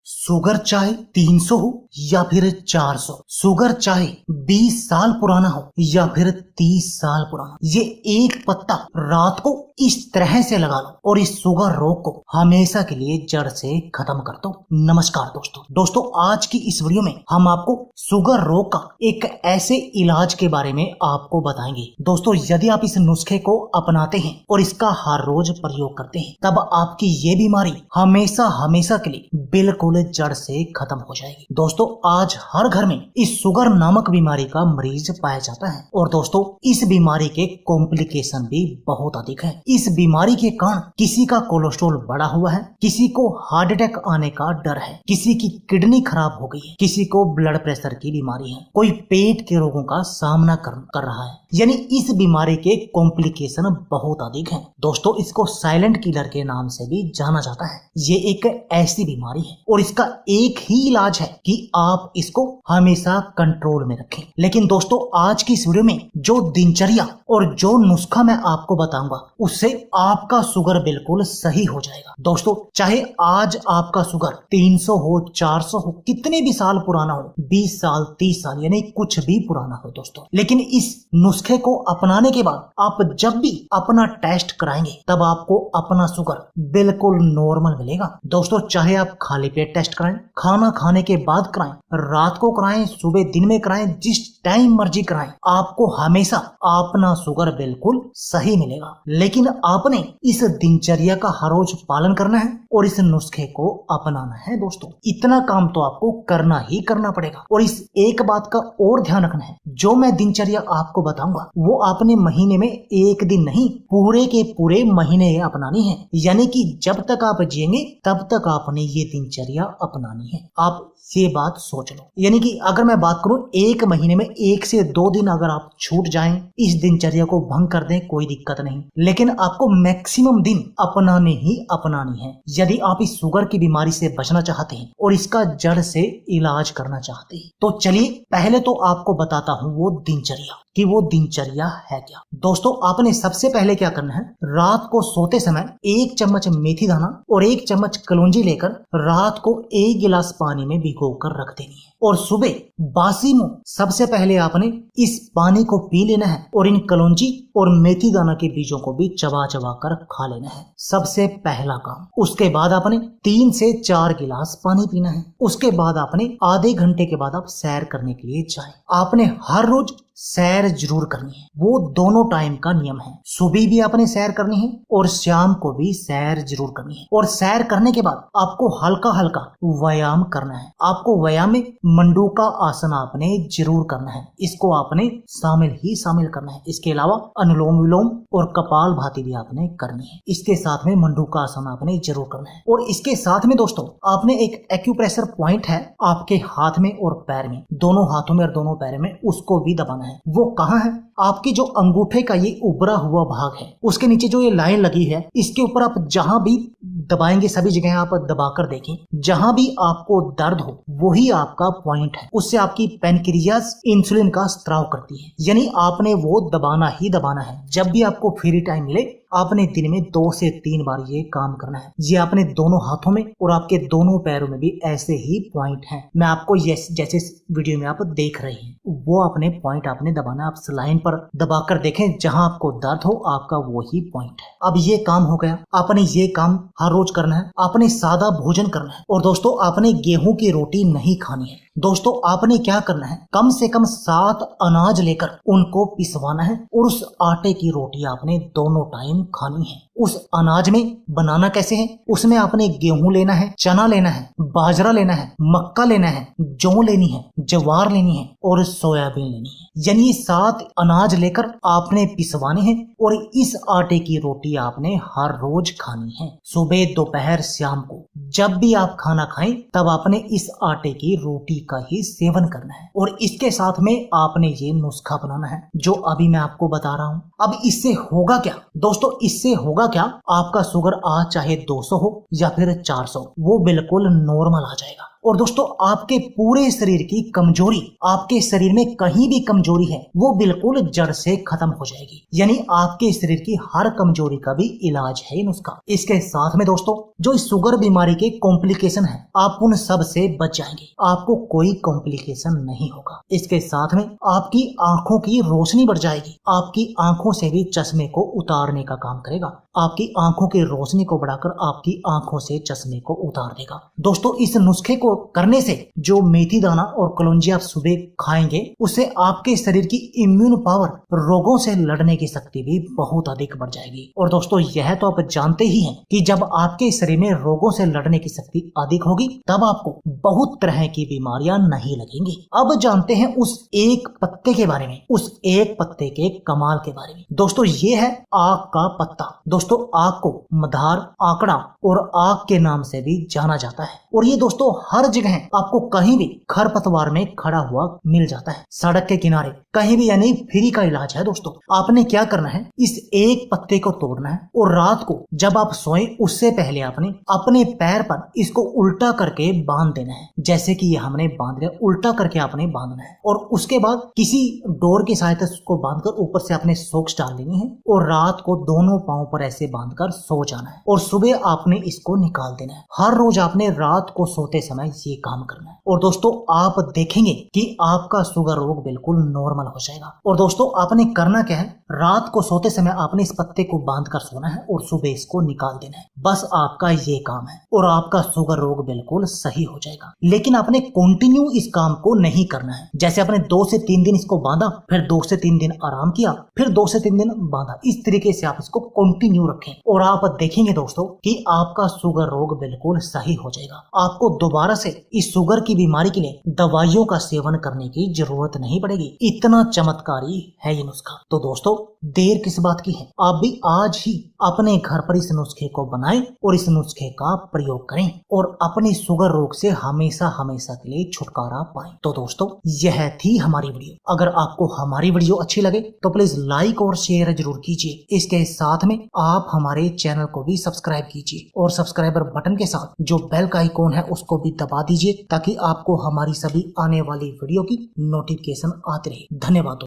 Sugar चाहे 300 हो या फिर 400, शुगर चाहे 20 साल पुराना हो या फिर 30 साल पुराना, ये एक पत्ता रात को इस तरह से लगा लो और इस शुगर रोग को हमेशा के लिए जड़ से खत्म कर दो। नमस्कार दोस्तों, आज की इस वीडियो में हम आपको शुगर रोग का एक ऐसे इलाज के बारे में आपको बताएंगे। दोस्तों, यदि आप इस नुस्खे को अपनाते हैं और इसका हर रोज प्रयोग करते हैं, तब आपकी ये बीमारी हमेशा के लिए बिल्कुल जड़ से खत्म हो जाएगी। दोस्तों, आज हर घर में इस शुगर नामक बीमारी का मरीज पाया जाता है और दोस्तों, इस बीमारी के कॉम्प्लिकेशन भी बहुत अधिक है। इस बीमारी के कारण किसी का कोलेस्ट्रॉल बढ़ा हुआ है, किसी को हार्ट अटैक आने का डर है, किसी की किडनी खराब हो गई है, किसी को ब्लड प्रेशर की बीमारी है, कोई पेट के रोगों का सामना कर रहा है। यानी इस बीमारी के कॉम्प्लिकेशन बहुत अधिक हैं। दोस्तों, इसको साइलेंट किलर के नाम से भी जाना जाता है। ये एक ऐसी बीमारी है और इसका एक ही इलाज है कि आप इसको हमेशा कंट्रोल में रखें। लेकिन दोस्तों, आज की इस वीडियो में जो दिनचर्या और जो नुस्खा मैं आपको बताऊंगा, उससे आपका शुगर बिल्कुल सही हो जाएगा। दोस्तों, चाहे आज आपका शुगर 300 हो, 400 हो, कितने भी साल पुराना हो, 20 साल, 30 साल, यानी कुछ भी पुराना हो दोस्तों, लेकिन इस नुस्खे को अपनाने के बाद आप जब भी अपना टेस्ट कराएंगे, तब आपको अपना शुगर बिल्कुल नॉर्मल मिलेगा। दोस्तों, चाहे आप खाली पेट टेस्ट कराएं, खाना खाने के बाद कराएं, रात को कराएं, सुबह दिन में कराएं, जिस टाइम मर्जी कराएं, आपको हमेशा अपना शुगर बिल्कुल सही मिलेगा। लेकिन आपने इस दिनचर्या का हर रोज पालन करना है और इस नुस्खे को अपनाना है। दोस्तों, इतना काम तो आपको करना ही करना पड़ेगा। और इस एक बात का और ध्यान रखना है, जो मैं दिनचर्या आपको बताऊंगा वो आपने महीने में एक दिन नहीं, पूरे के पूरे महीने अपनानी है। यानी कि जब तक आप जिएंगे तब तक आपने ये दिनचर्या अपनानी है। आप ये बात सोच लो। यानी कि अगर मैं बात करूं, एक महीने में 1 से 2 दिन अगर आप छूट जाएं, इस दिनचर्या को भंग कर दें, कोई दिक्कत नहीं, लेकिन आपको मैक्सिमम दिन अपनानी है। यदि आप इस शुगर की बीमारी से बचना चाहते हैं और इसका जड़ से इलाज करना चाहते हैं, तो चलिए पहले तो आपको बताता हूं वो दिनचर्या कि वो दिनचर्या है क्या। दोस्तों, आपने सबसे पहले क्या करना है, रात को सोते समय 1 चम्मच मेथी दाना और 1 चम्मच कलौंजी लेकर रात को 1 गिलास पानी में भिगोकर रख देनी है और सुबह बासी मुंह सबसे पहले आपने इस पानी को पी लेना है और इन कलौंजी और मेथी दाना के बीजों को भी चबा कर खा लेना है। सबसे पहला काम। उसके बाद आपने 3 से 4 गिलास पानी पीना है। उसके बाद आपने आधे घंटे के बाद आप सैर करने के लिए जाएं। आपने हर रोज सैर जरूर करनी है। वो दोनों टाइम का नियम है। सुबह भी आपने सैर करनी है और शाम को भी सैर जरूर करनी है। और सैर करने के बाद आपको हल्का हल्का व्यायाम करना है। आपको व्यायाम में मंडूका आसन आपने जरूर करना है। इसको आपने शामिल करना है। इसके अलावा अनुलोम विलोम और कपाल भाती भी आपने करनी है। इसके साथ में मंडूका आसन आपने जरूर करना है। और इसके साथ में दोस्तों, आपने एक एक्यूप्रेशर पॉइंट है आपके हाथ में और पैर में, दोनों हाथों में और दोनों पैर में, उसको भी दबाना है। वो कहाँ है? आपकी जो अंगूठे का ये उभरा हुआ भाग है, उसके नीचे जो ये लाइन लगी है, इसके ऊपर आप जहां भी दबाएंगे, सभी जगह आप दबाकर देखें, जहां भी आपको दर्द हो वही आपका पॉइंट है। उससे आपकी पैनक्रियाज इंसुलिन का स्त्राव करती है। यानी आपने वो दबाना ही दबाना है। जब भी आपको फ्री टाइम मिले, आपने दिन में 2 से 3 बार ये काम करना है। ये आपने दोनों हाथों में और आपके दोनों पैरों में भी ऐसे ही पॉइंट हैं। मैं आपको जैसे वीडियो में आप देख रहे हैं, वो अपने पॉइंट आपने दबाना। आप लाइन पर दबाकर देखें, जहां आपको दर्द हो आपका वही पॉइंट है। अब ये काम हो गया। आपने ये काम हर रोज करना है। आपने सादा भोजन करना है। और दोस्तों, आपने गेहूं की रोटी नहीं खानी है। दोस्तों, आपने क्या करना है, कम से कम 7 अनाज लेकर उनको पिसवाना है और उस आटे की रोटी आपने दोनों टाइम खानी है। उस अनाज में बनाना कैसे है, उसमें आपने गेहूं लेना है, चना लेना है, बाजरा लेना है, मक्का लेना है, जौ लेनी है, ज्वार लेनी है और सोयाबीन लेनी है। यानी 7 अनाज लेकर आपने पिसवाने हैं और इस आटे की रोटी आपने हर रोज खानी है। सुबह, दोपहर, शाम को जब भी आप खाना खाएं, तब आपने इस आटे की रोटी का ही सेवन करना है। और इसके साथ में आपने ये नुस्खा अपनाना है जो अभी मैं आपको बता रहा हूँ। अब इससे होगा क्या दोस्तों, इससे होगा क्या, आपका शुगर आज चाहे 200 हो या फिर 400, वो बिल्कुल नॉर्मल आ जाएगा। और दोस्तों आपके पूरे शरीर की कमजोरी, आपके शरीर में कहीं भी कमजोरी है वो बिल्कुल जड़ से खत्म हो जाएगी। यानी आपके शरीर की हर कमजोरी का भी इलाज है नुस्खा। इसके साथ में दोस्तों जो इस शुगर बीमारी के कॉम्प्लिकेशन है आप उन सब से बच जाएंगे, आपको कोई कॉम्प्लिकेशन नहीं होगा। इसके साथ में आपकी आंखों की रोशनी बढ़ जाएगी, आपकी आंखों से भी चश्मे को उतारने का काम करेगा, आपकी आंखों की रोशनी को बढ़ाकर आपकी आंखों से चश्मे को उतार देगा। दोस्तों इस नुस्खे को करने से जो मेथी दाना और कलौंजी आप सुबह खाएंगे उससे आपके शरीर की इम्यून पावर, रोगों से लड़ने की शक्ति भी बहुत अधिक बढ़ जाएगी। और दोस्तों यह तो आप जानते ही हैं कि जब आपके शरीर में रोगों से लड़ने की शक्ति अधिक होगी तब आपको बहुत तरह की बीमारियां नहीं लगेंगी। अब जानते हैं उस एक पत्ते के बारे में, उस एक पत्ते के कमाल के बारे में। दोस्तों ये है आक का पत्ता। दोस्तों आक को मधार, आंकड़ा और आक के नाम से भी जाना जाता है और ये दोस्तों हर जगह आपको कहीं भी खरपतवार में खड़ा हुआ मिल जाता है, सड़क के किनारे कहीं भी, यानी फ्री का इलाज है। दोस्तों आपने क्या करना है, इस एक पत्ते को तोड़ना है और रात को जब आप सोए उससे पहले आपने अपने पैर पर इसको उल्टा करके बांध देना है। जैसे कि ये हमने बांध लिया, उल्टा करके आपने बांधना है और उसके बाद किसी डोर की सहायता से उसको बांधकर ऊपर से आपने सॉक्स डाल देनी है और रात को दोनों पांव पर ऐसे बांधकर सो जाना है और सुबह आपने इसको निकाल देना है। हर रोज आपने रात को सोते समय ये काम करना है और दोस्तों आप देखेंगे कि आपका शुगर रोग बिल्कुल नॉर्मल हो जाएगा। और दोस्तों आपने करना क्या है, रात को सोते समय आपने इस पत्ते को बांधकर सोना है और सुबह इसको निकाल देना है। बस आपका ये काम है और आपका शुगर रोग बिल्कुल सही हो जाएगा। लेकिन आपने कंटिन्यू इस काम को नहीं करना है। जैसे आपने 2 से 3 दिन इसको बांधा, फिर 2 से 3 दिन आराम किया, फिर 2 से 3 दिन बांधा, इस तरीके से आप इसको कंटिन्यू रखें और आप देखेंगे दोस्तों कि आपका शुगर रोग बिल्कुल सही हो जाएगा। आपको दोबारा से इस शुगर की बीमारी के लिए दवाइयों का सेवन करने की जरूरत नहीं पड़ेगी। इतना चमत्कारी है ये नुस्खा। तो दोस्तों देर किस बात की है, आप भी आज ही अपने घर पर इस नुस्खे को बनाएं और इस नुस्खे का प्रयोग करें और अपने शुगर रोग से हमेशा हमेशा के लिए छुटकारा पाएं। तो दोस्तों यह थी हमारी वीडियो। अगर आपको हमारी वीडियो अच्छी लगे तो प्लीज लाइक और शेयर जरूर कीजिए। इसके साथ में आप हमारे चैनल को भी सब्सक्राइब कीजिए और सब्सक्राइबर बटन के साथ जो बेल का आइकॉन है उसको भी दबा दीजिए ताकि आपको हमारी सभी आने वाली वीडियो की नोटिफिकेशन आती रहे। धन्यवाद।